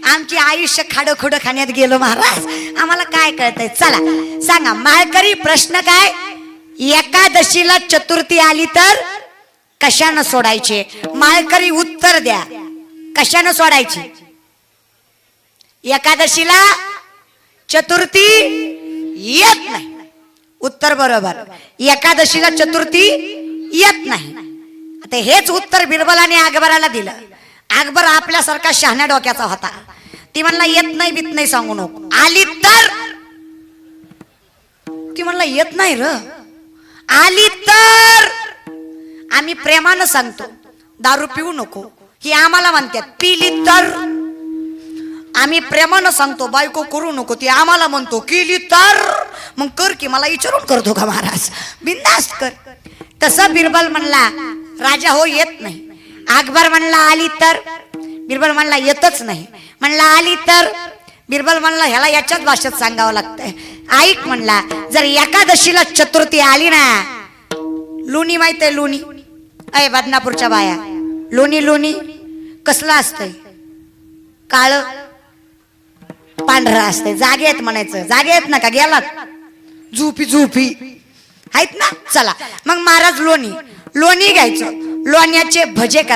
आमची आयुष्य खाडं खोडं खाण्यात गेलो महाराज, आम्हाला काय कळतंय? चला सांगा माळकरी, प्रश्न काय? एकादशीला चतुर्थी आली तर कशानं सोडायचे? माळकरी उत्तर द्या, कशानं सोडायची? एकादशीला चतुर्थी येत नाही, उत्तर बरोबर. एकादशीला चतुर्थी येत नाही. आता हेच उत्तर बिरबलाने अकबराला दिलं. अकबर आपल्यासारखा शहाण्या डोक्याचा होता. ती म्हणला येत नाही बीत नाही सांगू नको, आली तर. ती म्हणला येत नाही र, आली तर आम्ही प्रेमानं सांगतो दारू पिऊ नको. ही आम्हाला म्हणतात पिली तर आम्ही प्रेमानं सांगतो बायको करू नको. ती आम्हाला म्हणतो केली तर मग कर की, मला विचारून करतो का महाराज? बिनधास्त कर. तसं बिरबल म्हणला राजा हो येत नाही. अकबर म्हणला आली तर. बिरबल म्हणला येतच नाही. म्हणला आली तर. बिरबल म्हणला ह्याला याच्याच भाषेत सांगावं लागतंय. ऐक म्हणला, जर एकादशीला चतुर्थी आली ना, लोणी माहित आहे लोणी? अय बदनापूरच्या बाया, लोणी लोणी कसलं असतंय? काळ पांढरं असतंय. जागे आहेत म्हणायचं. जागे आहेत ना का गेलात? झोपी झोपी आहेत ना. चला मग महाराज लोणी, लोणी घ्यायचं, लोण्याचे भजे